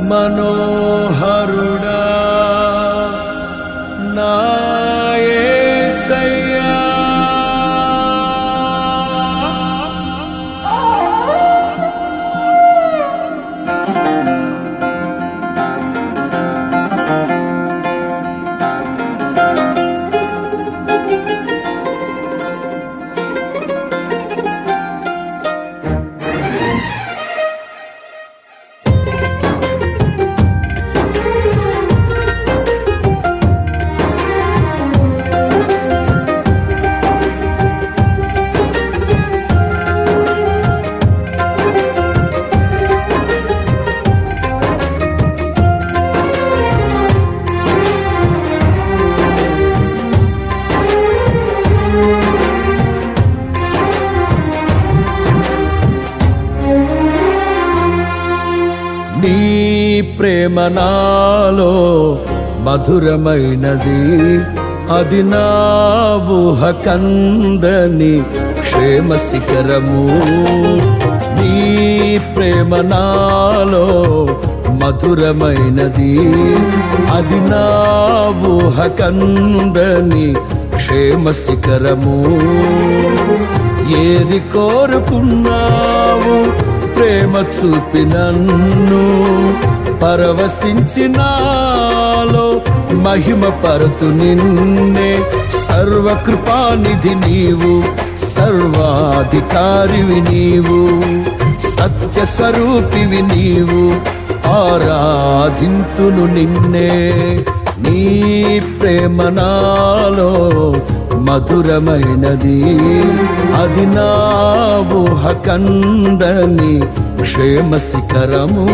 మనోహరుడా నా యేసయ్యా. నీ ప్రేమ నాలో మధురమైనది, అది నా ఊహ కందని క్షేమ శిఖరము. నీ ప్రేమ నాలో మధురమైనది, అది నా ఊహ కందని క్షేమ శిఖరము. ఏది కోరుకున్నావు ప్రేమ చూపి నన్ను పరవశించినాలో మహిమ పరతు నిన్నే. సర్వకృపానిధి నీవు, సర్వాధికారివి నీవు, సత్య స్వరూపివి నీవు, ఆరాధింతును నిన్నే. నీ ప్రేమ నాలో మధురమైనది, అది నా ఊహ కందని క్షేమ శిఖరము.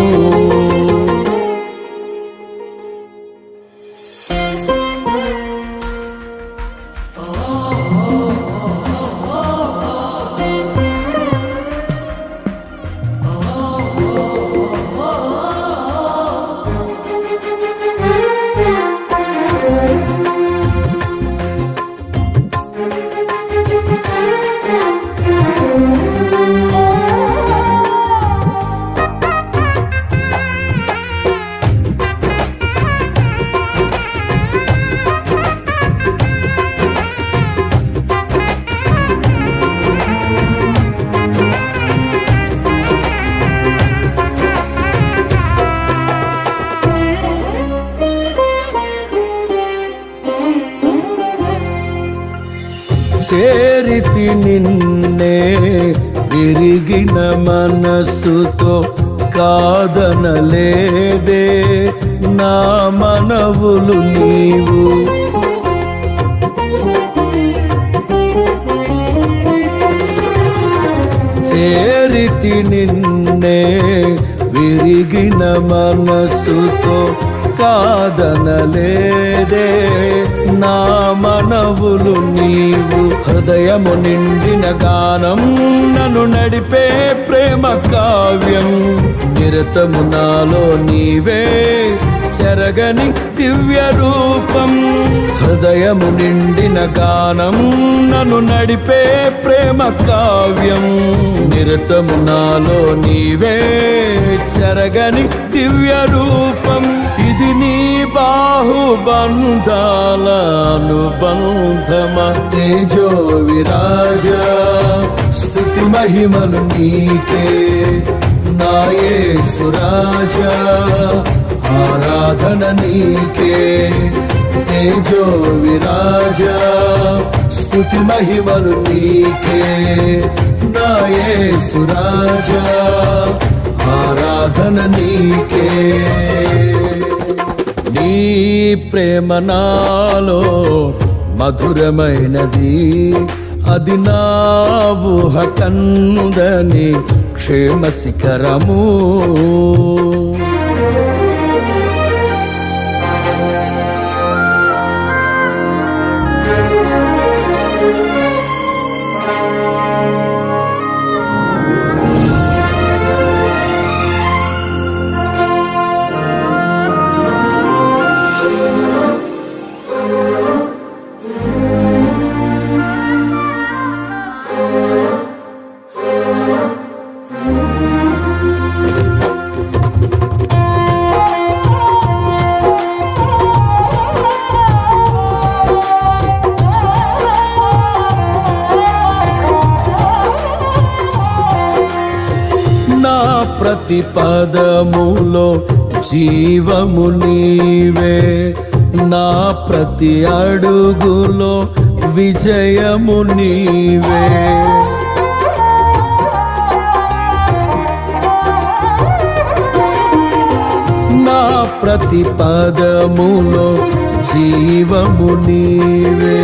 చేరితి నిన్నే విరిగిన మనసుతో, కాదనలేదే నా మనవులు నీవు. చేరితి నిన్నే విరిగిన మనసుతో, కాదనలేదే నా మనవులు నీవు. హృదయము నిండిన గానం నన్ను నడిపే ప్రేమ కావ్యం, నిరతము నాలో నీవే చెరగని దివ్య రూపం. హృదయము నిండిన గానం నన్ను నడిపే ప్రేమ కావ్యం, నిరతము నాలో నీవే చెరగని దివ్య రూపం. ఇది నీ బాహుబంధాల అనుబంధమ. తేజో విరాజా స్తుతి మహిమలు నీకే నా యేసు రాజా, ఆరాధన నీకే. తేజో విరాజా స్తుతి మహిమలు నీకే నా యేసు రాజా, ఆరాధన నీకే. నీ ప్రేమ నాలో మధురమైనది, అది నా ఊహ కందని క్షేమ శిఖరము. ప్రతి పదములో జీవము నీవే, నా ప్రతి అడుగులో విజయము నీవే. నా ప్రతి పదములో జీవము నీవే,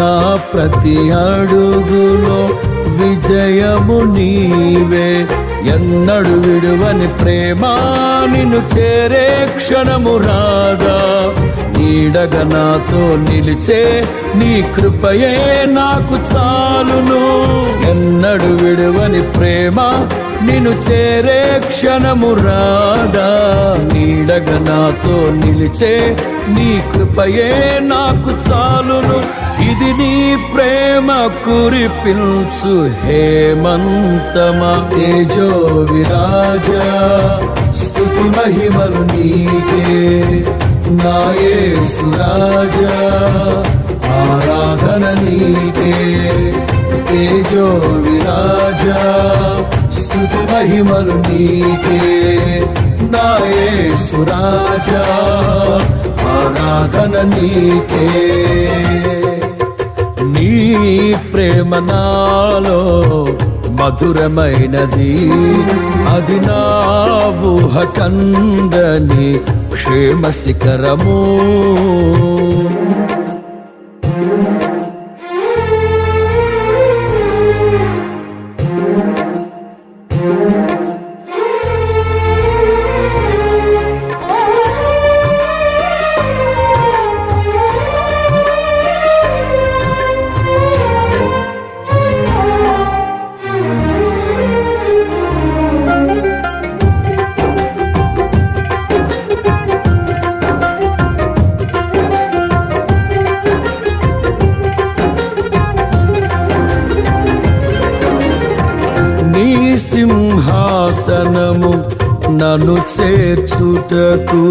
నా ప్రతి అడుగులో విజయము నీవే. ఎన్నడు విడువని ప్రేమ నిన్ను చేరే క్షణము రాదా, నీడగా నాతో నిలిచే నీ కృపయే నాకు చాలును. ఎన్నడు విడువని ప్రేమ నిన్ను చేరే క్షణము రాదా, నీడగా నాతో నిలిచే నీ కృపయే నాకు చాలును. ఇది నీ ప్రేమ కురిపించు హేమంతమా, తేజో విరాజా స్తుతి మహిమలు నీకే. నా యేసు రాజా ఆరాధన నీకే, తేజో విరాజా స్తుతి మహిమలు నీకే. నా యేసు రాజా ఆరాధన నీకే. నీ ప్రేమ నాలో మధురమైనది, అది నా ఊహ కందని క్షేమ శిఖరము. సింహాసనము నన్ను చేర్చుటకు,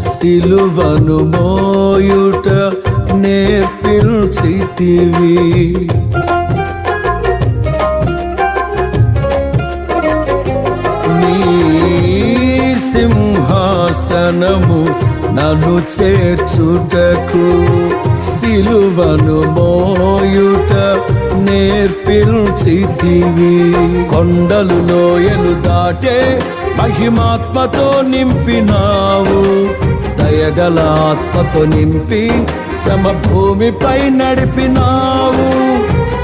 సిలువను మోయుట నేర్పించితివి. నీ సింహాసనము నన్ను చేర్చుటకు, సిలువను మోయుట నేర్పించితివి. కొండలు లోయలు దాటే మహిమాత్మతో నింపినావు, దయగల ఆత్మతో నింపి సమభూమిపై నడిపినావు.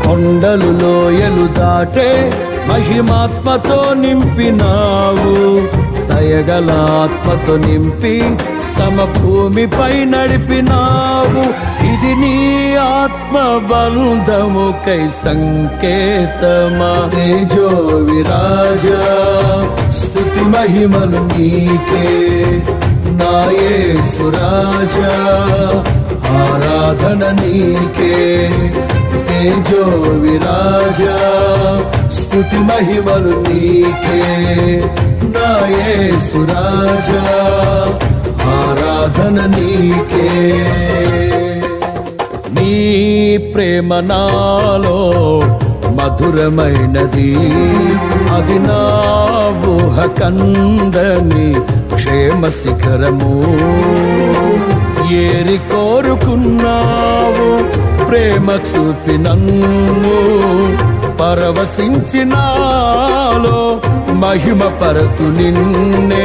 కొండలు లోయలు దాటే మహిమాత్మతో నింపినావు, దయగల ఆత్మతో నింపి సమభూమిపై నడిపినావు. ఇది నీ ఆత్మ బంధముకై సంకేతమా, తేజో విరాజా స్తుతి మహిమలు నీకే. నా యేసు రాజా ఆరాధన నీకే, తేజో విరాజా స్తుతి మహిమలు నీకే. నా యేసు రాజా ఆరాధన నీకే. నీ ప్రేమ నాలో మధురమైనది, అది నా ఊహ కందని క్షేమ శిఖరము. ఏరి కోరుకున్నావు ప్రేమ చూపి నన్ను, పరవశించినాలో మహిమ పరతు నిన్నే.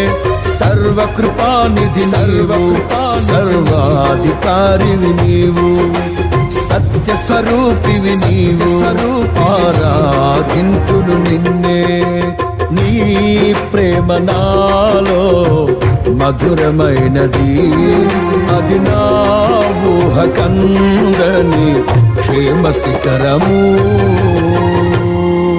సర్వకృపానిధి నీవు, సర్వాధికారివి నీవు, సత్య స్వరూపివి నీవు, ఆరాధింతును నిన్నే. నీ ప్రేమ నాలో మధురమైనది, అది నా ఊహ కందని క్షేమ శిఖరము.